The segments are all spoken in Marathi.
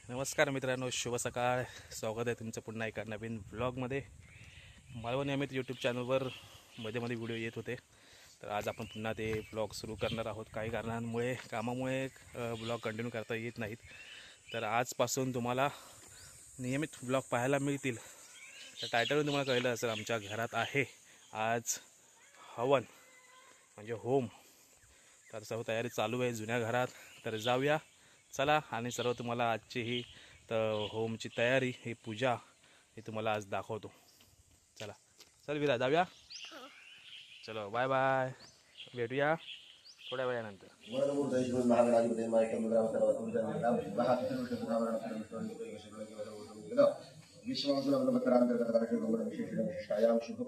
नमस्कार मित्रांनो, शुभ सकाळ. स्वागत आहे तुमचं पुन्हा एका नवीन व्लॉगमध्ये. मालवणी अमित यूट्यूब चॅनलवर मध्ये व्हिडिओ येत होते, तर आज आपण पुन्हा ते व्लॉग सुरू करणार आहोत. काही कारणांमुळे कामामुळे व्लॉग कंटिन्यू करता येत नाहीत, तर आजपासून तुम्हाला नियमित व्लॉग पाहायला मिळतील. तर टायटलवरून तुम्हाला कळलं असेल, आमच्या घरात आहे आज हवन म्हणजे होम. तर सर्व तयारी चालू आहे जुन्या घरात. तर जाऊया चला, आणि सर्व तुम्हाला आजची ही तर होमची तयारी, ही पूजा ही तुम्हाला आज दाखवतो. चला चल विरा, जाऊया. चलो बाय बाय, भेटूया थोड्या वेळानंतर. विश्वासुरांतर्गतराष्ट्रीय शुभ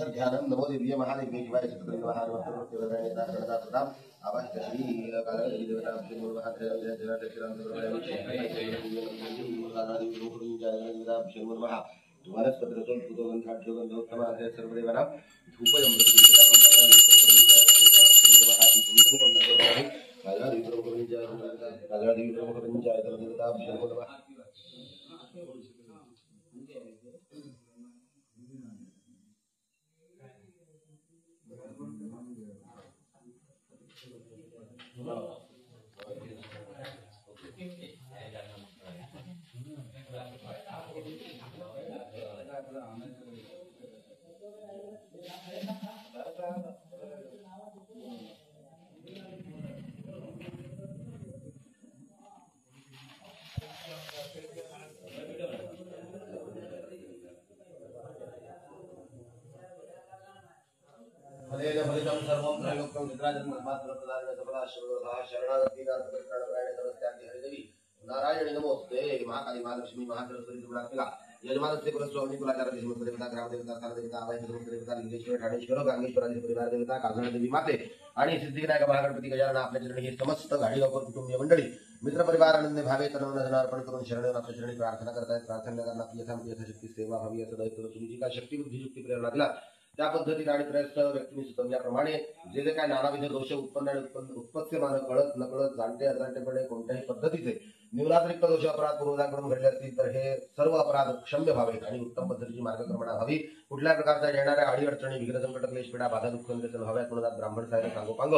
ध्यानं नमो दिव्य महादेव्य शिवाय सतत महादेवता आवाज श्री देवता वनस्पतिरसों पुतोगंधाढ्योगंधोत्तम सर्वदेवानां धूपयं फलेन फलितं सर्वं त्रयोक्तं निद्राजन् तस्मात् सर्वदा शरणागतिनाथपरित्राणपरायणे सर्वस्यान्ति हरिदेवी नारायणी नमोस्ते. महाकाली महालक्ष्मी महासरस्वती त्रिपुरात्मिका यजमानस्य कुलस्वामी कुलाचार्य देवता ग्रामदेवता स्थानदेवता आवाहित देवता लिंगेश्वर ठाणेश्वर गांगेश्वरादी परिवार देवता कागनादेवी माते आणि सिद्धिविनायक महागणपती गजानन आपल्या चरणी ही समस्त गाडीगावकर कुटुंबीय मंडळी मित्र परिवार आनंद भावे तनवन अर्पण करून शरण आपल्या चरणी प्रार्थना करतायत. प्रार्थना करताना यथाशक्ती सेवा हवी असं दायित्व तुमची काय शक्ती बुद्धी युक्ती प्रेरणा दिला त्या पद्धतीने आणि प्रयत्न व्यक्तीने सुचवल्याप्रमाणे जे काय नानाविध दोष उत्पन्न आणि उत्पत्तीमान कळत नकळत जाणते अजाणतेपणे कोणत्याही पद्धतीचे निवलातिरिक्त दोष अपराध पूर्वजांकडून घडले असतील तर हे सर्व अपराध क्षम्य व्हावेत आणि उत्तम पद्धतीची मार्गक्रमणा व्हावी. कुठल्याही प्रकारच्या येणाऱ्या अडीअडचणी विघ्न संकट क्लेश पीडा बाधा दुःख व्हाव्यात म्हणून ब्राह्मण साहेब सांगोपांग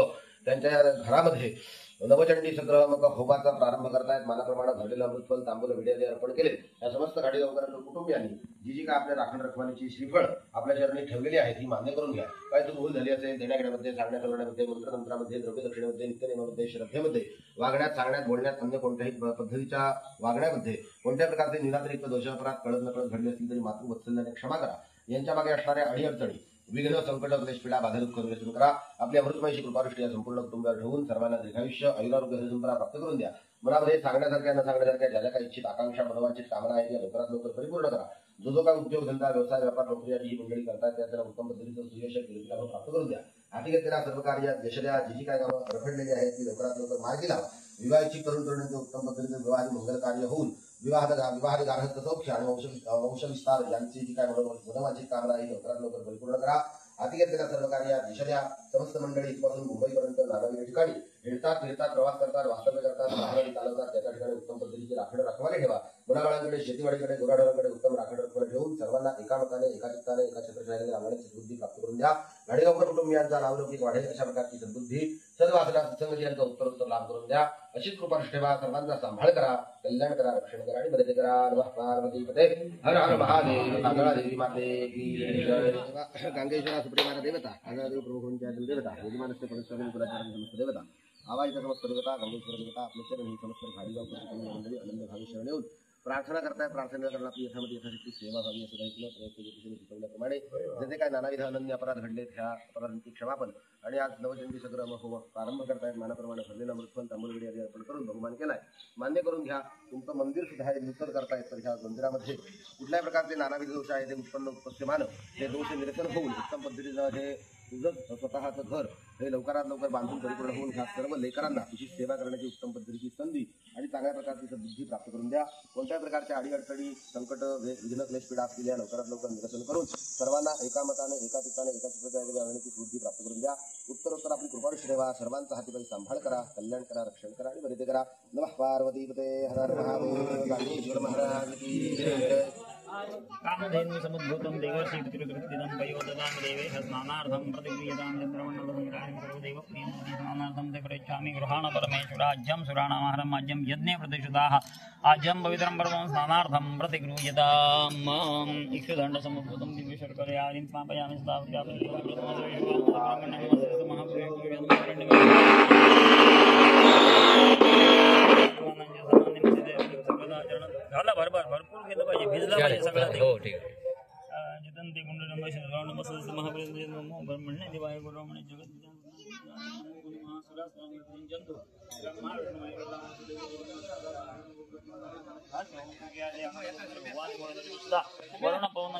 त्यांच्या घरामध्ये नवचंडी संग्रह होमाचा प्रारंभ करतायत. मानाप्रमाणे घडलेलं अमृतफल तांबूल विड्याने अर्पण केले. या समस्त गाडीगावकरांच्या कुटुंबियांनी जी काय आपल्या राखण रखवालीची श्रीफळ आपल्या चरणी ठेवलेली आहेत ही मान्य करून घ्या. काय चूक भूल झाली असेल देण्याघेण्यामध्ये सांगण्यात करण्यामध्ये मंत्रतंत्रामध्ये द्रव्य दक्षिणेमध्ये नित्यनेमामध्ये श्रद्धेमध्ये वागण्यात सांगण्यात बोलण्यात अन्य कोणत्याही पद्धतीच्या वागण्यामध्ये कोणत्या प्रकारचे निरातिरिक्त दोषापराध कळत नकळत घडले असतील तरी मातृवत्सल्याने क्षमा करा. यांच्या मागे असणाऱ्या अडीअडचणी विघ्न संकट क्लेश पीडा बाधा दुःख व्यसन करा. आपल्या अमृतमयी कृपादृष्टी या संपूर्ण कुटुंबावर ठेवून सर्वांना दीर्घायुष्य आयुरारोग्य हरिसंपदा प्राप्त करून द्या. मनामध्ये सांगण्यासारख्या न सांगण्यासारख्या ज्या ज्या काही इच्छित आकांक्षा मनोवांछित कामना आहेत या लवकरात लवकर परिपूर्ण करा. जो काय उद्योग धंदा व्यवसाय व्यापार नोकरी ही मंडळी करतात त्याला उत्तम पद्धतीचं सुयश लाभ प्राप्त करून द्या. हातीगतीला सर्व कार्य यश द्या. जी काय कामं रखडलेली आहेत ती लवकरात लवकर मार्गी लावा. विवाहाची तरुण तरुणांचे उत्तम पद्धतीने विवाह मंगल कार्य होऊन विवाह गार्हस्थ्य सौख्य आणि वंशविस्तार यांची जी काय मनोवांछित कामना आहे लवकरात लवकर परिपूर्ण करा. हातीगतीला सर्व कार्यात यश द्या. समस्त मंडळी इथपासून मुंबईपर्यंत नानाविध ठिकाणी हिंडतात फिरतात प्रवास करतात वास्तव्य करतात महाराणी चालवतात. त्याच्या ठिकाणी उत्तम पद्धतीची राखण रखवाले ठेवा. मुलाबाळांकडे शेतीवाडीकडे गुराढोरांकडे उत्तम राखण रखवाले ठेवून सर्वांना एकामताने एका चित्ताने एका छत्रछायाने राहण्याची सद्बुद्धी प्राप्त करून द्या. गाडीगावकर कुटुंबियांचा नावलौकिक वाढेल अशा प्रकारची सद्बुद्धी सर्व आसना सत्संग यांचा उत्तरोत्तर लाभ करून द्या. अशीच कृपा ठेवा. सर्वांचा सांभाळ करा, कल्याण करा, रक्षण करा आणि मदत करा. नमः पार्वती पते हर हर महादेव. कागळा देवी माते की जय. गांगेश्वरा सुप्रेमाना देवता कागळादेवी प्रमुखांच्या देवता यजमानस्य परस्वामी कुलाचार्य समस्त देवता आवाहित समस्त देवता गांगेश्वर देवता आपल्या चरणी समस्त गाडीगावकर कुटुंबीय मंडळी आनंद भावी शरण येऊन प्रार्थना करताय. प्रार्थना करणार आपली यथामती यथाशक्ती सेवा व्हावी असं दायित्व प्रयत्न शिकवल्याप्रमाणे जे काही नानाविध अनन्य अपराध घडलेत ह्या अपराधांची क्षमापण आणि आज नवचंडी संग्रह होम प्रारंभ करतायत. मानाप्रमाणे भरलेला अमृतफल तांबूलगडी आदी अर्पण करून बहुमान केलाय. मान्य करून घ्या. तुमचं मंदिर सुद्धा हे नूतन करतायत, तर ह्या मंदिरामध्ये कुठल्याही प्रकारचे नानाविध दोष आहे ते उत्पन्न उपस्यमान ते दोष निरसन होऊन उत्तम पद्धतीनं हे तुझं स्वतःचं घर हे लवकरात लवकर बांधून परिपूर्ण होऊन ह्या सर्व लेकरांना तुझी सेवा करण्याची उत्तम पद्धतीची संधी आणि चांगल्या प्रकारची बुद्धी प्राप्त करून द्या. कोणत्याही प्रकारच्या अडीअडचणी संकट विघ्न क्लेश पीडा असलेल्या लवकरात लवकर निरसन करून सर्वांना एकामताने एका चित्ताने एका चित्राने आणण्याची बुद्धी प्राप्त करून द्या. उत्तरोत्तर आपली कृपादृष्टी ठेवा. सर्वांचा हातीपाई सांभाळ करा, कल्याण करा, रक्षण करा आणि बरे करा. नमः पार्वतीपते हर हर महादेव. गांधीश्वर महाराज की जय. कामधेनु समुद्भूतं देवर्षि पितृकृतिदं वयोददां देवेह स्नानार्थं प्रतिक्रियतां चन्द्रमण्डलसङ्ग्रामं सर्वदेव प्रियं स्नानार्थं ते पृच्छामि गृहाण परमेश्वराज्यं सुराणामहरम् आज्यं यज्ञे प्रतिष्ठिताः आज्यं पवित्रं पर्वं स्नानार्थं प्रतिगृह्यताम् इक्षुदण्ड समुद्भूतं दिव्यशर्करयारिं स्थापयामि झाला भरपूर केलं पाहिजे, भिजला पाहिजे सगळं ते. हो ठीक आहे. जितन ते गुंड नंबर श्रीराम नंबर सदस्य महाप्रेम नमो ब्रह्मण्य देवाय गुरुमणे जगत जंतु वरुण पवन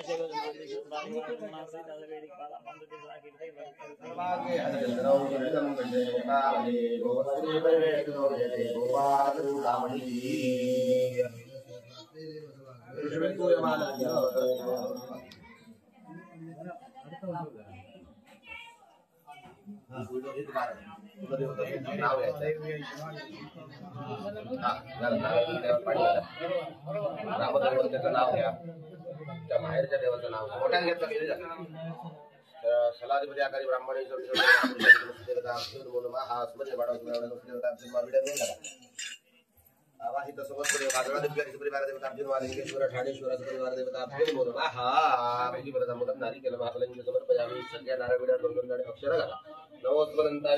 रामदेवाचं नाव घ्या, त्या माहेरच्या देवाचं नाव मोठ्याने घेतलं गेले सलाधिपती आकारी ब्राह्मणी आवाहित समस्त देवता परिवार देवता अर्जुन वालिंगेश्वर ठाणेश्वर परिवार देवता नमो नमः. मुदम नारी केलं महाफलंगी समर्पयामि सगळ्या नारळीला दोन अक्षर घाला. नमोस्मरंताय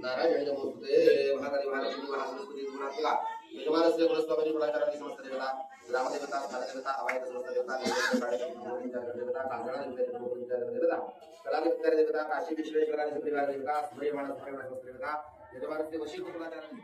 नारायण नमोस्तुते. महाकाली महालक्ष्मी महासरस्वती गुणात्मिका यजमानस्य गुणस्वामी गुणाचाराणी समस्त देवता ग्रामदेवता धनदेवता अवाहित समस्त देवता देवता कांजळा देवता कलानिमित्ताने देवता काशी विश्वेश्वराने परिवार देवता सूर्यमाण समस्त देवता यजमानस्य वशीभूत गुणाचाराणी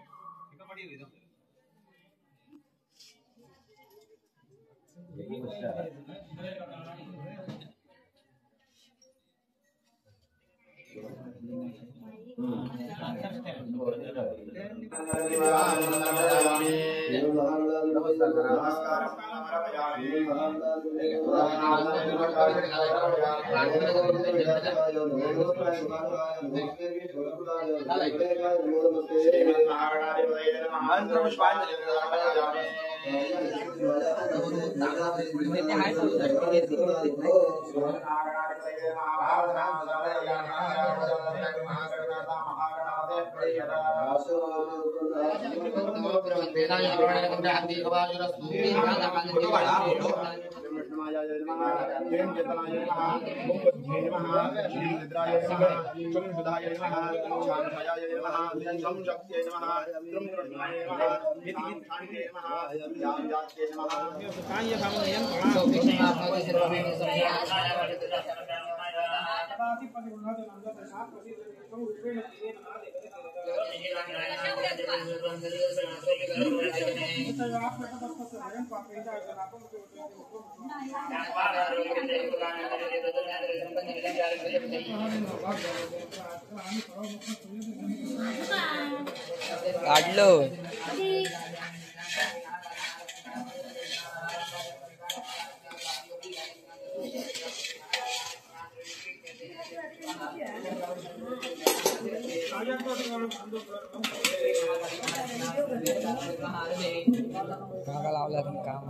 काढलो काका लावला काम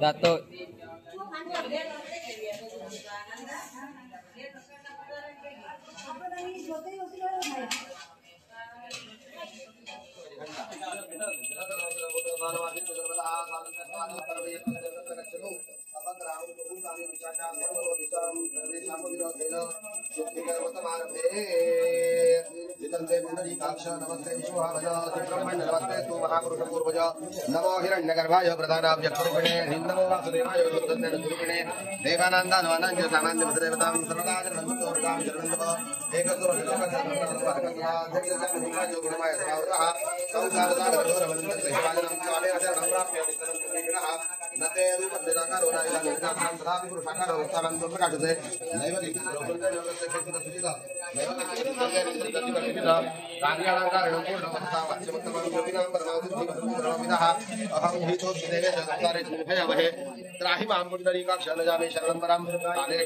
जातो नमस्ते पुंडरीकाक्ष नमस्ते विश्वभावज ब्रह्मण्य नमस्ते तु महापुरुष पूर्वज नमो हिरण्यगर्भाय प्रधानाव्यक्तरूपिणे नमो वासुदेवाय स्वरूपिणे देवानन्दानवानन्द सामान्य देवतां सर्वदा नन्दोर्गां जगन्नव एकसुर लोकस्य गुणमाय सावरः संसारसागरवन्दते हिमालयं काले अचरणं प्राप्य नित्यं नते रूपनिराकारो नायिकां तथापि पुरुषाकारो उत्साहं प्रकाशते नैव किञ्चित् कार्यालङ्कारणं पूर्णमस्तावाच्यमत्तमं अहं हितो देवे जगत्तारे भयावहे त्राहि मां पुण्डरीकाक्ष न जामे शरणं परं काले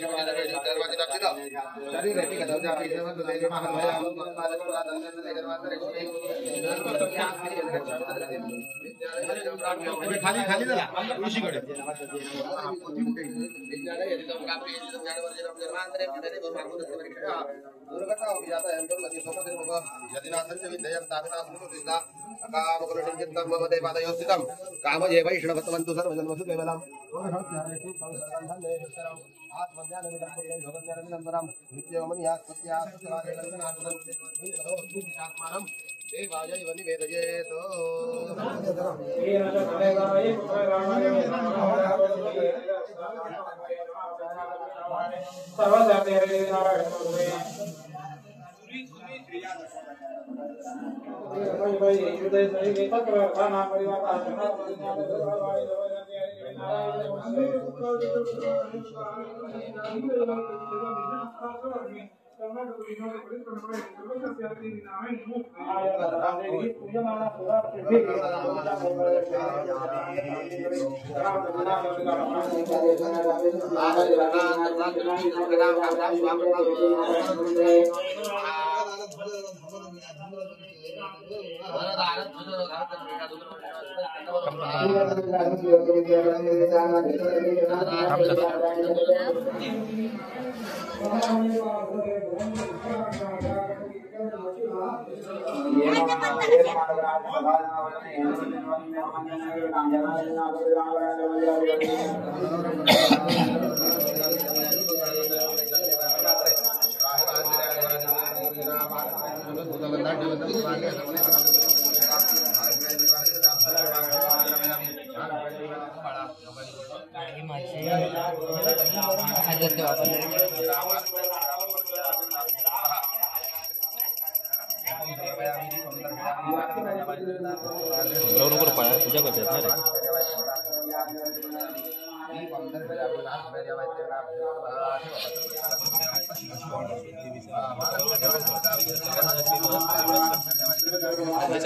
शरीरे खाली खाली झाला ऋषीकडे कामये वैष्णवत्वन्तु सर्वजन्मसु केवलम् आत्मज्ञानमिदं नित्यमनियात्मत्यात्मनाथनं देवाय इव निवेदयेत् पूजा करते हैं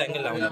अँगल लावणार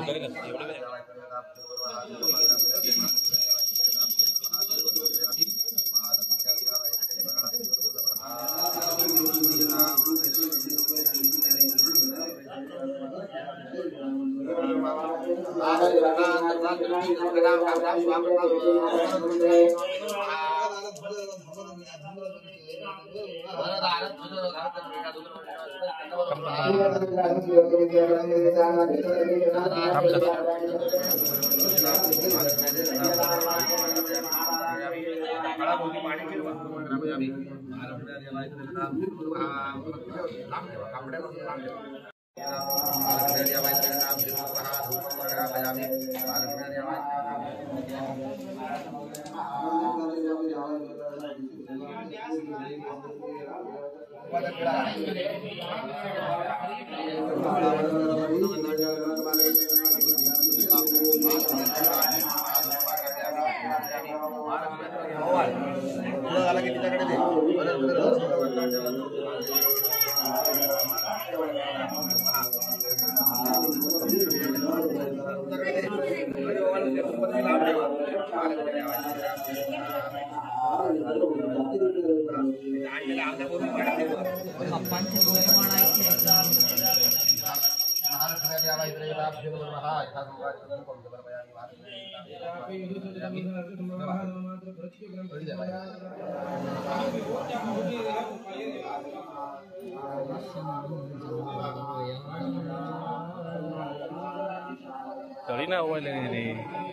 तरी ना ओवायला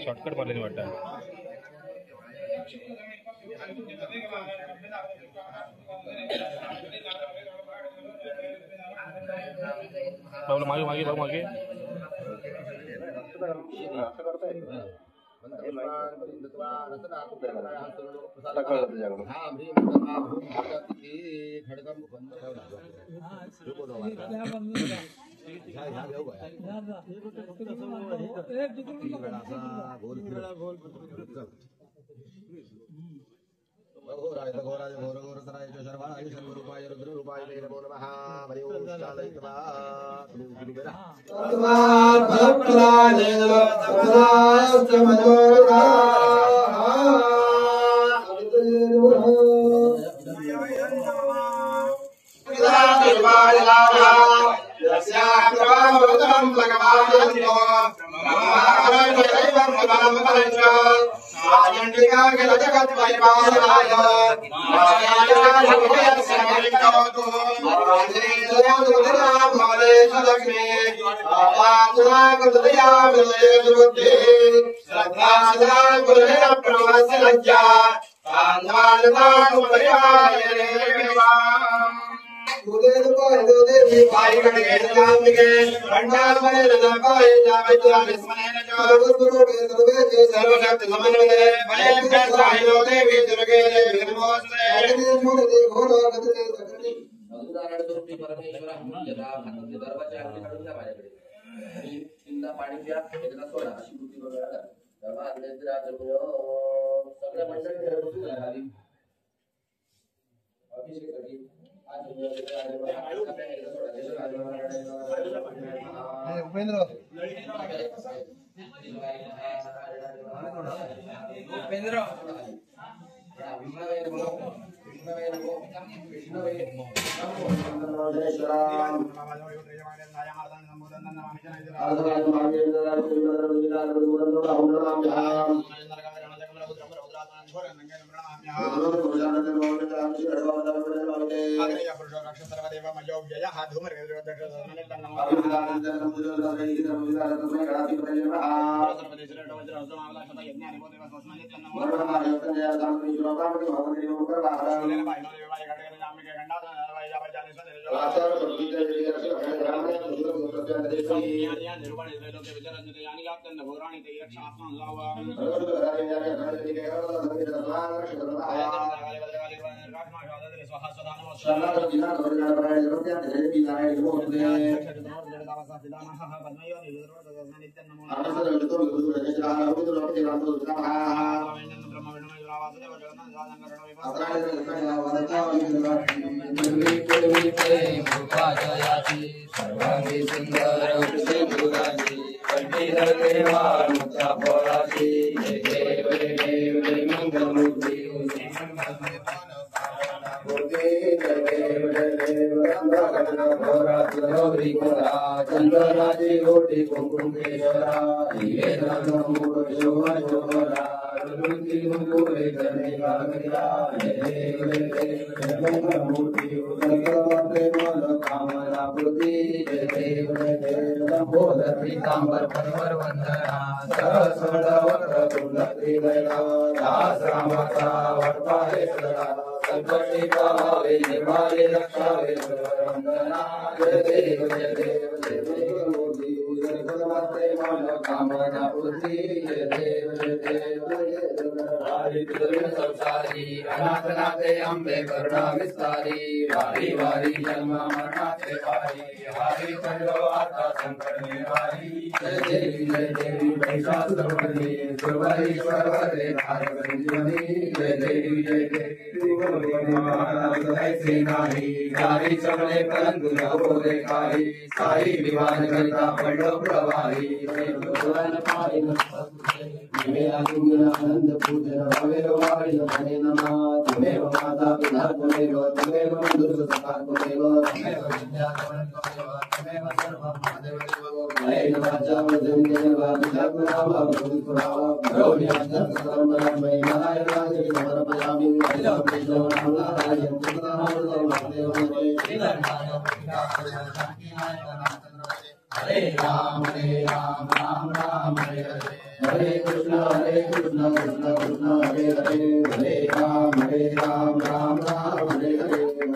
शॉर्टकट मारले वाटतं. बाबा मागे मागे बाबा मागे घोराय घोराय घोर घोरतराय च शर्वाय शर्वरूपाय रुद्ररूपाय ते नमो नमः हरि ओम शालयित्वा तस्मात् फलप्रदानेन सदाश्च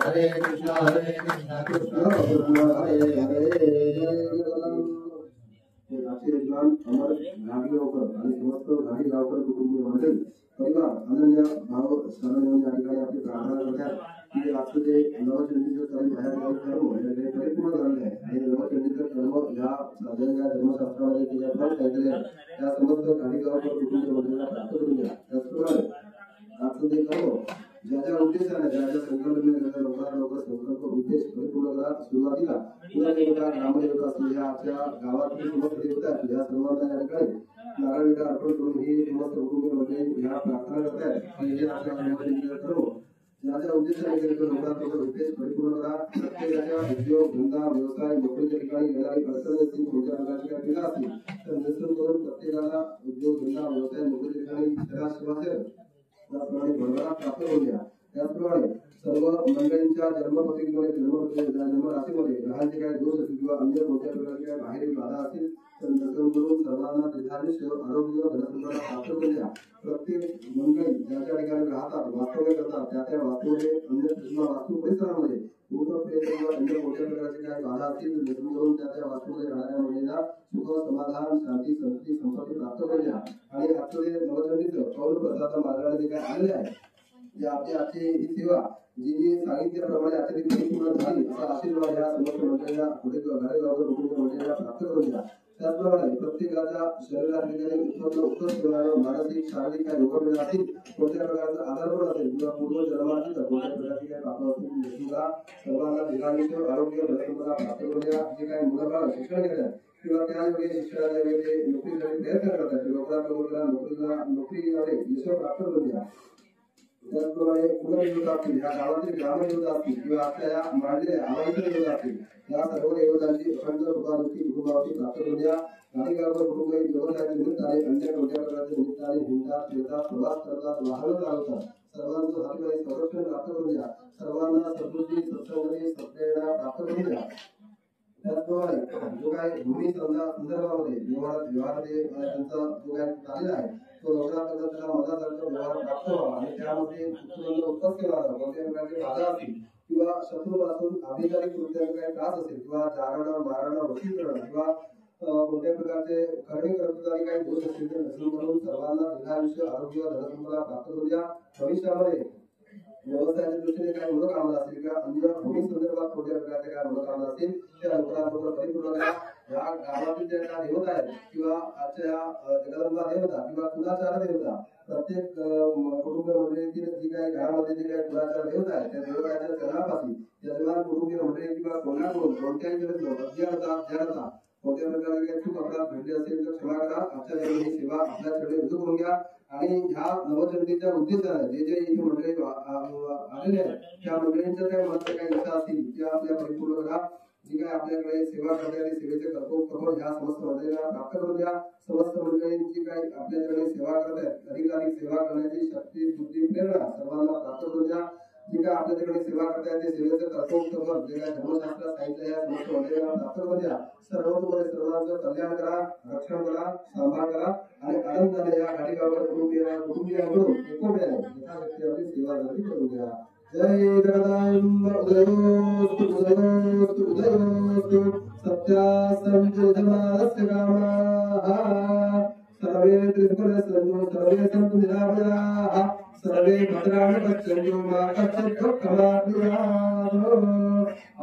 Hare Krishna Krishna Hare Hare जय विद्वान अमर गाडीगावकर आणि समस्त गाडीगावकर कुटुंबीय मंडळी परिवार अनन्य भाव सर्व या ठिकाणी आपली प्रार्थना करतात की आपलं जे नवचंडीचं कर्म बाहेर गावी कर्म हे परिपूर्ण झालेलं आहे आणि नवचंडीचं कर्म या साधनेच्या धर्मशास्त्रामध्ये जे आपण काहीतरी त्या समस्त गाडीगावकर कुटुंबीय मंडळीला प्राप्त करून द्या. त्याचप्रमाणे आपलं जे कर्म ज्याच्या उद्देशाने ज्याच्या संकल्पने लवकर संकल्प उद्देश परिपूर्ण करा. सुरुवातीला कुलदेवता ग्रामदेवता असलेल्या आपल्या गावातील समस्त देवता या सर्वांना या ठिकाणी नारळ विटा अर्पण करून ही समस्त कुटुंबीय मंडळी या प्रार्थना करतात की हे आपल्या गावातील सर्व ज्याच्या उद्देशाने लवकर उद्देश परिपूर्ण करा. प्रत्येकाच्या उद्योग धंदा व्यवसाय नोकरीच्या ठिकाणी येणारी अडचण असतील कोणत्या प्रकारची काही पिढा असतील तर निश्चित करून प्रत्येकाला उद्योग धंदा व्यवसाय नोकरीच्या ठिकाणी सेवा त्याप्रमाणे भरभरा प्राप्त करून द्या. त्याचप्रमाणे सर्व मंडळींच्या जन्मराशीमध्ये ग्रहांचे काही दोष असतील किंवा अन्य कोणत्या प्रकारचे काही बाहेरील बाधा असतील तर दर्शन करून सर्वांना दीर्घायुष्य आरोग्य धनसंपदा प्राप्त करून द्या. प्रत्येक मंडळी ज्या ज्या ठिकाणी राहतात वास्तव्य करतात त्या वास्तूमध्ये अन्य वास्तू परिसरामध्ये अन्य कोणत्या प्रकारचे काही बाधा असतील तर दर्शन करून त्या वास्तूमध्ये राहणाऱ्या मंडळींना सुख समाधान शांती संस्कृती संपत्ती प्राप्त करून द्या. आणि आपले नवचंडीचं पौर प्रसाद मार्गाने जे काही आलेले आहे जे आपली आजची ही सेवा जी सांगितल्याप्रमाणे आजची परिपूर्ण झाली असा आशीर्वाद या समस्त मंडळीला पुढे गाडीगावकर कुटुंबीय मंडळीला प्राप्त करून द्या. त्याचप्रमाणे प्रत्येकाच्या शरीरात उत्कृष्ट मानसिक शारीरिक काही रोग असतील कोणत्या प्रकारचा आजारपण असेल किंवा पूर्व जन्मातील कोणत्या प्रकारची काही पाप असतील सर्वांना दीर्घायुष्य आरोग्य धनसंपदा प्राप्त करून द्या. जे काही मुलं शिक्षण घेतात किंवा त्या योग्य शिक्षणाच्या योग्य नोकरीसाठी प्रयत्न करतात लवकरात नोकरीमध्ये यश प्राप्त करून द्या. त्याचप्रमाणे कुलदेवता असतील या गावातील ग्रामदेवता असतील किंवा आपल्या या मांडलेल्या आवाहित देवता असतील या सर्व देवतांची अखंड कृपावृत्ती कुटुंबावरती प्राप्त करून द्या. गाडीगावकर कुटुंब व्यवसायाच्या निमित्ताने अन्य कोणत्या प्रकारच्या निमित्ताने हिंडतात फिरतात प्रवास करतात वाहन चालवतात सर्वांचं हातीमध्ये संरक्षण प्राप्त करून द्या. सर्वांना समृद्धी सत्संगती सत्प्रेरणा प्राप्त करून द्या. त्याचप्रमाणे जो काही भूमी संदर्भामध्ये व्यवहारामध्ये त्यांचा जो काही झालेला आहे तो लवकरात लवकर त्याला मनासारखा व्यवहार प्राप्त व्हावा आणि त्यामध्ये उत्पन्न केला कोणत्या प्रकारचे बाधा असतील किंवा शत्रूपासून अभिजारिक कृत्याचा काही त्रास असेल किंवा जारणं मारणं वशील करणं किंवा कोणत्या प्रकारचे करणी कर्तृत्वाने काही दोष असतील तर नसून म्हणून सर्वांना दीर्घायुष्य आरोग्य धनसंपदा प्राप्त करू द्या. भविष्यामध्ये व्यवसायाच्या दृष्टीने काही मनोकामना असतील किंवा अन्य भूमी संदर्भात कोणत्या प्रकारचे काय मनोकामना असतील त्या लवकरात लवकर परिपूर्ण करा. या गावातील ज्या काही देवता आहेत किंवा आजच्या जगदंबा देवता किंवा कुलाचार देवता प्रत्येक कुटुंब मंडळीतील जी काही घरामध्ये जे काही कुलाचार देवता आहेत त्या देवताच्या चरणापासून यजमान कुटुंबीय मंडळी किंवा कोणाकडून कोणत्याही अज्ञानता कोणत्या प्रकारे काही चूक अपराध घडले असेल तर क्षमा करा. आजच्या जन्मी ही सेवा आपल्याकडे रुजू करून घ्या आणि ह्या नवचंडीच्या उद्देशाने जे जे इथे मंडळी आलेले आहेत त्या मंडळींच्या त्या मनात काही इच्छा असतील त्या आपल्या परिपूर्ण करा. जी काय आपल्याकडे सेवा करणारी सेवेचे कर्तव्य ह्या समस्त मंडळींना प्राप्त करून द्या. समस्त मंडळींची काही आपल्याकडे सेवा करत आहेत अधिकाधिक सेवा करण्याची शक्ती बुद्धी प्रेरणा सर्वांना प्राप्त करून द्या. जी काय आपल्याकडे सेवा करतायत ते सेवेचं कर्तव्य जे काय धर्मशास्त्रात सांगितलं या समस्त मंडळींना प्राप्त करून द्या. सर्वतोपरी सर्वांचं कल्याण करा रक्षण करा सांभाळ करा आणि आनंदाने या गाडीगावकर कुटुंबियांकडून एकोप्याने यथाशक्ती आपली सेवा करून द्या. जय जगदांब उदयोस्तु उदयोस्तु उदयोस्तु सत्यासंजयमानस्य कामाः सर्वे त्रिफल संतो सर्वे सन्तु निरामयाः सर्वे भद्राणि पश्यन्तु मा कश्चित् दुःखमाप्नुयात्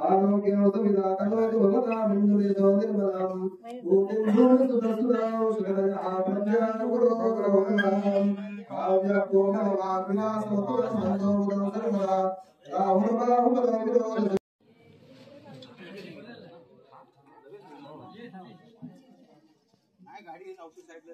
आरोग्यं सुविधा करोतु भवतां मङ्गलेशो निर्मलाम् भूमिं भूमिस्तु तस्तुतां सुखदयः प्रज्ञां गुरो ग्रहोणाम् गाडी साईडला